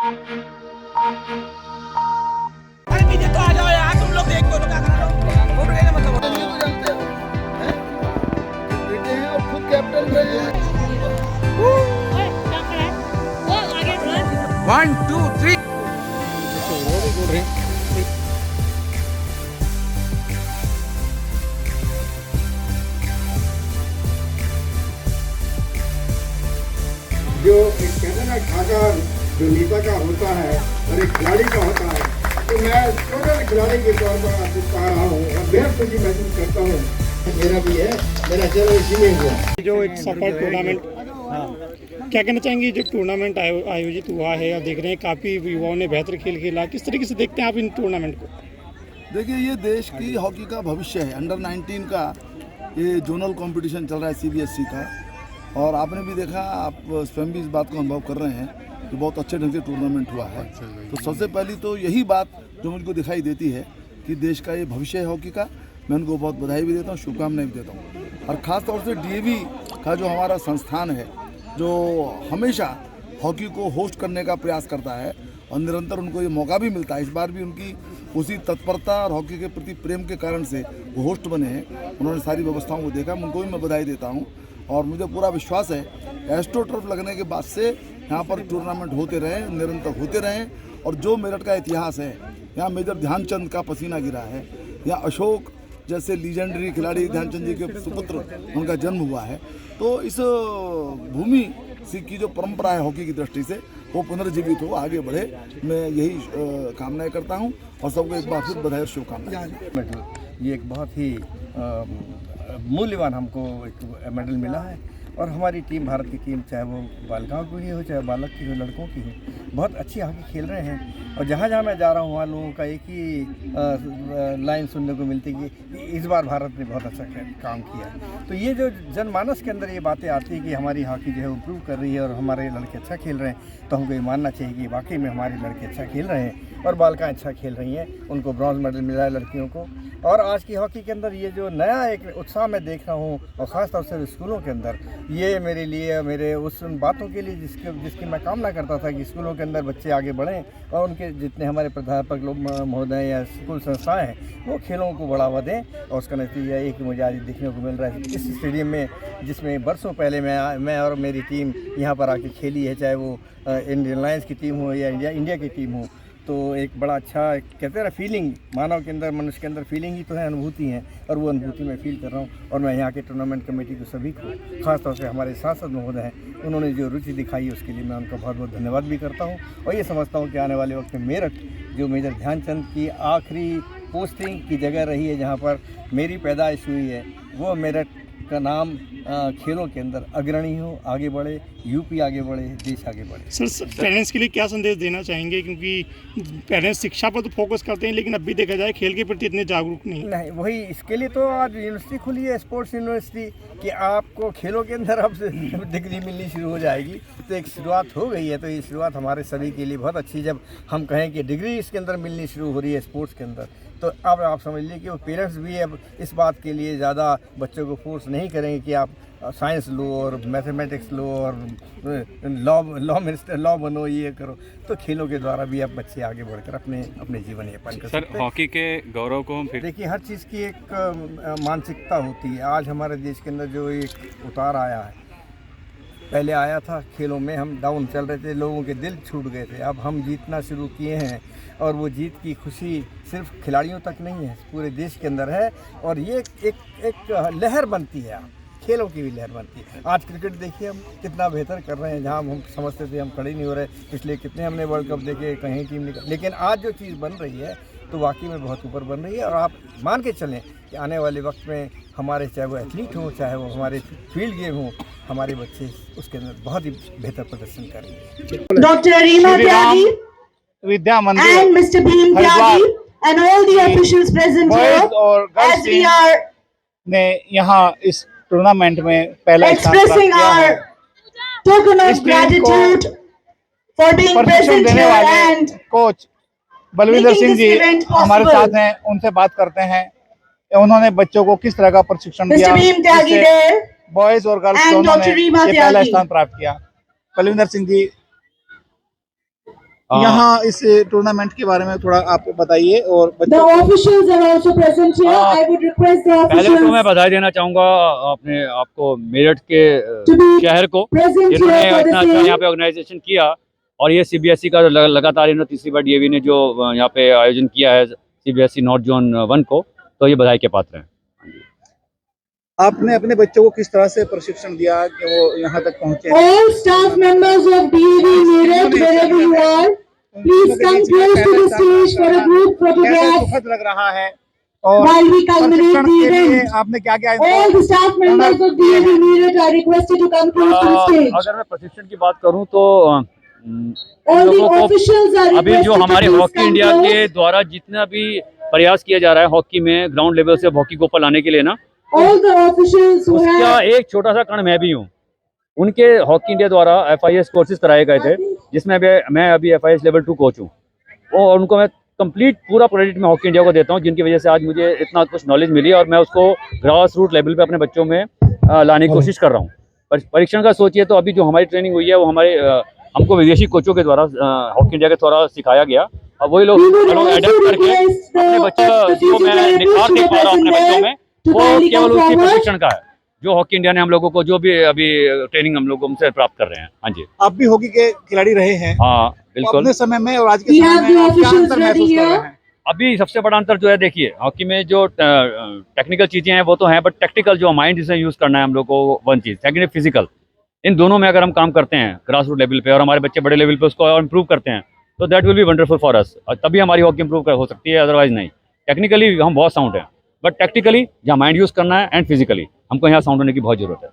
अरे पीछे तो आ जाओ यार, तुम लोग देख तो क्या कर रहे हो? फोटो लेने मतलब बेटे हैं और खुद कैप्टन रहे हैं। 1 2 3 जो एक कहते हैं ना ढाका जो नेता का होता है और एक खिलाड़ी का होता है, तो मैं टोटल खिलाड़ी के तौर पर आपको कह रहा हूँ और बेहद खुशी महसूस करता हूँ। मेरा भी है, मेरा जन्म इसी में हुआ। जो एक सफल टूर्नामेंट, क्या कहना चाहेंगे? जो टूर्नामेंट आयोजित हुआ है और देख रहे हैं काफ़ी युवाओं ने बेहतर खेल खेला, किस तरीके से देखते हैं आप इन टूर्नामेंट को? देखिए, ये देश की हॉकी का भविष्य है। अंडर 19 का ये जोनल कंपटीशन चल रहा है CBSE का, और आपने भी देखा, आप स्वयं भी इस बात को अनुभव कर रहे हैं कि बहुत अच्छे ढंग से टूर्नामेंट हुआ है। तो सबसे पहली तो यही बात जो मुझको दिखाई देती है कि देश का ये भविष्य है हॉकी का। मैं उनको बहुत बधाई भी देता हूँ, शुभकामनाएं भी देता हूँ। और ख़ास तौर से DAV का जो हमारा संस्थान है, जो हमेशा हॉकी को होस्ट करने का प्रयास करता है और निरंतर उनको ये मौका भी मिलता है। इस बार भी उनकी उसी तत्परता और हॉकी के प्रति प्रेम के कारण से वो होस्ट बने हैं। उन्होंने सारी व्यवस्थाओं को देखा, उनको भी मैं बधाई देता हूँ। और मुझे पूरा विश्वास है एस्ट्रो टर्फ लगने के बाद से यहाँ पर टूर्नामेंट होते रहें, निरंतर होते रहें। और जो मेरठ का इतिहास है, यहाँ मेजर ध्यानचंद का पसीना गिरा है, यहाँ अशोक जैसे लीजेंडरी खिलाड़ी ध्यानचंद जी के सुपुत्र उनका जन्म हुआ है। तो इस भूमि की जो परंपरा है हॉकी की दृष्टि से, वो पुनर्जीवित हो, आगे बढ़े। मैं यही कामनाएं करता हूँ और सबको एक बार फिर बधाई और शुभकामनाएं। ये एक बहुत ही मूल्यवान हमको एक मेडल मिला है। और हमारी टीम, भारत की टीम, चाहे वो बालिकाओं की हो चाहे बालक की हो, लड़कों की हो, बहुत अच्छी हॉकी खेल रहे हैं। और जहाँ जहाँ मैं जा रहा हूँ वहाँ लोगों का एक ही लाइन सुनने को मिलती है कि इस बार भारत ने बहुत अच्छा काम किया। तो ये जो जनमानस के अंदर ये बातें आती है कि हमारी हॉकी जो है इम्प्रूव कर रही है और हमारे लड़के अच्छा खेल रहे हैं, तो हमको ये मानना चाहिए कि वाकई में हमारे लड़के अच्छा खेल रहे हैं और बालिकाएँ अच्छा खेल रही हैं। उनको ब्रॉन्ज मेडल मिला है लड़कियों को। और आज की हॉकी के अंदर ये जो नया एक उत्साह मैं देख रहा हूँ, और ख़ास तौर से स्कूलों के अंदर, ये मेरे लिए, मेरे उस उन बातों के लिए जिसकी मैं कामना करता था कि स्कूलों के अंदर बच्चे आगे बढ़ें और उनके जितने हमारे प्राध्यापक लोग महोदय या स्कूल संस्थाएं हैं, वो खेलों को बढ़ावा दें। और उसका नतीजा एक मुझे आज देखने को मिल रहा है इस स्टेडियम में, जिसमें बरसों पहले मैं और मेरी टीम यहाँ पर आके खेली है, चाहे वो इंडियन लायंस की टीम हो या इंडिया की टीम हो। तो एक बड़ा अच्छा, कहते हैं ना, फीलिंग मानव के अंदर, मनुष्य के अंदर फीलिंग ही तो है, अनुभूति है, और वो अनुभूति मैं फील कर रहा हूँ। और मैं यहाँ के टूर्नामेंट कमेटी को सभी को, खासतौर से हमारे सांसद महोदय हैं, उन्होंने जो रुचि दिखाई उसके लिए मैं उनका बहुत बहुत धन्यवाद भी करता हूँ। और ये समझता हूँ कि आने वाले वक्त में मेरठ, जो मेजर ध्यानचंद की आखिरी पोस्टिंग की जगह रही है, जहाँ पर मेरी पैदाइश हुई है, वो मेरठ का नाम खेलों के अंदर अग्रणी हो, आगे बढ़े, यूपी आगे बढ़े, देश आगे बढ़े। सर, पेरेंट्स के लिए क्या संदेश देना चाहेंगे? क्योंकि पेरेंट्स शिक्षा पर तो फोकस करते हैं, लेकिन अब भी देखा जाए खेल के प्रति इतने जागरूक नहीं। वही इसके लिए तो आज यूनिवर्सिटी खुली है, स्पोर्ट्स यूनिवर्सिटी, कि आपको खेलों के अंदर अब डिग्री मिलनी शुरू हो जाएगी। तो एक शुरुआत हो गई है, तो ये शुरुआत हमारे सभी के लिए बहुत अच्छी। जब हम कहें कि डिग्री इसके अंदर मिलनी शुरू हो रही है स्पोर्ट्स के अंदर, तो अब आप समझ लीजिए कि वो पेरेंट्स भी अब इस बात के लिए ज़्यादा बच्चों को फोर्स नहीं करेंगे कि आप साइंस लो और मैथमेटिक्स लो और लॉ बनो, ये करो। तो खेलों के द्वारा भी अब बच्चे आगे बढ़कर अपने जीवन यापन कर सकते हैं। सर, हॉकी के गौरव को हम फिर देखिए, हर चीज़ की एक मानसिकता होती है। आज हमारे देश के अंदर जो एक उतार आया है, पहले आया था खेलों में हम डाउन चल रहे थे, लोगों के दिल छूट गए थे। अब हम जीतना शुरू किए हैं और वो जीत की खुशी सिर्फ खिलाड़ियों तक नहीं है, पूरे देश के अंदर है। और ये एक लहर बनती है, खेलों की भी लहर बनती है। आज क्रिकेट देखिए हम कितना बेहतर कर रहे हैं, जहां हम समझते थे हम खड़े नहीं हो रहे, इसलिए कितने हमने वर्ल्ड कप देखे, कहीं टीम निकल। लेकिन आज जो चीज़ बन रही है तो वाकई में बहुत ऊपर बन रही है। और आप मान के चलें कि आने वाले वक्त में हमारे, चाहे वो एथलीट हों, चाहे वो हमारे फील्ड गेम हों, हमारे बच्चे उसके अंदर बहुत ही बेहतर प्रदर्शन करेंगे। Dr. Arima Tyagi विद्या मंदिर and Mr. Bhim Tyagi and all the officials present here, और as we are ने यहाँ इस टूर्नामेंट में पहला स्थान प्राप्त expressing किया है। our token इस of टीम को gratitude for being प्रशिक्षण present देने here वाले and coach Balwinder making Singh this ji event हमारे possible. साथ हैं, उनसे बात करते हैं उन्होंने बच्चों को किस तरह का प्रशिक्षण Mr. दिया, Bhim Tyagi there बॉयज और गर्ल्स and दोनों ने Dr. Reema ये पहला Tyagi. स्थान प्राप्त किया। बलविंदर सिंह जी, यहाँ इस टूर्नामेंट के बारे में थोड़ा आप बताइए और The बच्चों officials are also present here. I would request the पहले तो मैं officials बधाई देना चाहूंगा अपने आपको मेरठ के to be शहर को present जिन्होंने here for इतना the अच्छा same. यहाँ पे ऑर्गेनाइजेशन किया। और ये सीबीएसई का लगातार इन्होंने तीसरी बार डीएवी ने जो यहाँ पे आयोजन किया है सीबीएसई नॉर्थ जोन 1 को, तो ये बधाई के पात्र हैं। आपने अपने बच्चों को किस तरह से प्रशिक्षण दिया कि वो यहाँ तक पहुँचे? All staff members of DAV Meerut, wherever you are, please come close to the stage for a group कैसा photograph सुखद लग रहा है और while we culminate प्रशिक्षण the के लिए event. आपने क्या क्या All the staff members of DAV Meerut are requested to come close to the stage. अगर मैं प्रशिक्षण की बात करूं तो All the लोगों को officials are अभी जो requested हमारे to please hockey come India के close. द्वारा जितना भी प्रयास किया जा रहा है हॉकी में ग्राउंड लेवल से हॉकी को ऊपर लाने के लिए ना, All the officials who उसका have एक छोटा सा कण मैं भी हूँ। उनके हॉकी इंडिया द्वारा FIS कोर्सेज कराए गए थे जिसमें मैं अभी FIS लेवल 2 कोच हूँ और उनको मैं कंप्लीट पूरा क्रेडिट मैं हॉकी इंडिया को देता हूँ, जिनकी वजह से आज मुझे इतना कुछ नॉलेज मिली और मैं उसको ग्रास रूट लेवल पे अपने बच्चों में लाने की कोशिश कर रहा हूँ। परीक्षण का सोचिए तो अभी जो हमारी ट्रेनिंग हुई है वो हमारे हमको विदेशी कोचों के द्वारा हॉकी इंडिया के द्वारा सिखाया गया। अब वही लोग एडेप्ट करके अपने बच्चों को मैं निखार नहीं पा रहा हूँ अपने बच्चों में, वो केवल उसी प्रशिक्षण का है जो हॉकी इंडिया ने हम लोगों को जो भी अभी ट्रेनिंग हम लोग उनसे प्राप्त कर रहे हैं। हाँ जी, आप भी हॉकी के खिलाड़ी रहे हैं। हाँ बिल्कुल। अपने समय में और आज के We समय have में the आप क्या officials अंतर ready महसूस कर रहे here. हैं? अभी सबसे बड़ा अंतर जो है देखिए हॉकी में जो टेक्निकल चीजें हैं वो तो हैं, बट टेक्टिकल जो माइंड जिसे यूज करना है हम लोग को वन चीज, सेकंड फिजिकल, इन दोनों में अगर हम काम करते हैं ग्रास रूट लेवल पे और हमारे बच्चे बड़े लेवल पे उसको और इम्प्रूव करते हैं तो that will be wonderful for us, और तभी हमारी हॉकी इम्प्रूव हो सकती है, अदरवाइज नहीं। टेक्निकली हम बहुत साउंड हैं बट टेक्टिकली जहाँ माइंड यूज करना है एंड फिजिकली हमको यहाँ साउंड होने की बहुत जरूरत है।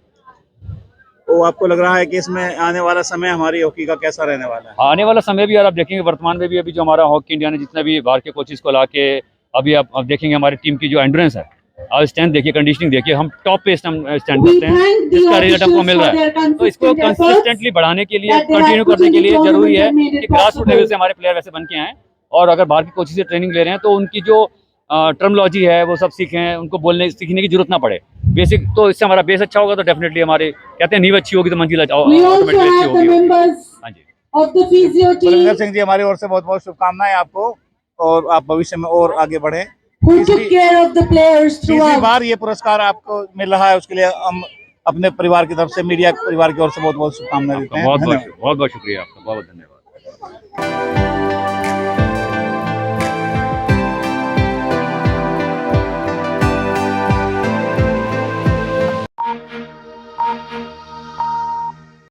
तो आपको लग रहा है कि इसमें आने वाला समय हमारी हॉकी का कैसा रहने वाला है? आने वाला समय भी, और आप देखेंगे वर्तमान में भी अभी जो हमारा हॉकी इंडिया ने जितने भी बाहर के कोचेस को ला के अभी आप देखेंगे हमारी टीम की जो एंड्योरेंस है और स्ट्रेंथ देखिए, कंडीशनिंग देखिए, हम टॉप पे स्टैंड We करते हैं, thank the जिसका रिजल्ट हमको officials मिल for रहा their है। तो इसको consistent efforts कंसिस्टेंटली बढ़ाने के लिए, that they have continue put करने in के the लिए जरूरी है tournament and made it कि ग्रास रूट possible. लेवल से हमारे प्लेयर वैसे बन के आए और अगर बाहर के कोचेस से ट्रेनिंग ले रहे हैं तो उनकी जो टर्मोलॉजी है वो सब सीखें, उनको बोलने सीखने की जरूरत ना पड़े बेसिक। तो इससे हमारा बेस अच्छा होगा तो डेफिनेटली हमारे कहते हैं नींव अच्छी होगी तो मंजिल We also ऑटोमेटिकली अच्छी have the होगी। members हाँ जी, of the physio team Balwinder Singh ji, हमारी ओर से बहुत बहुत शुभकामनाएं आपको और आप भविष्य में और आगे बढ़े। who took care of the players तीसरी throughout. बार ये पुरस्कार आपको मिल रहा है, उसके लिए हम अपने परिवार की तरफ से, मीडिया परिवार की ओर से बहुत बहुत शुभकामनाएं देते हैं। बहुत धन्यवाद। बहुत शुक्रिया आपका, बहुत बहुत धन्यवाद।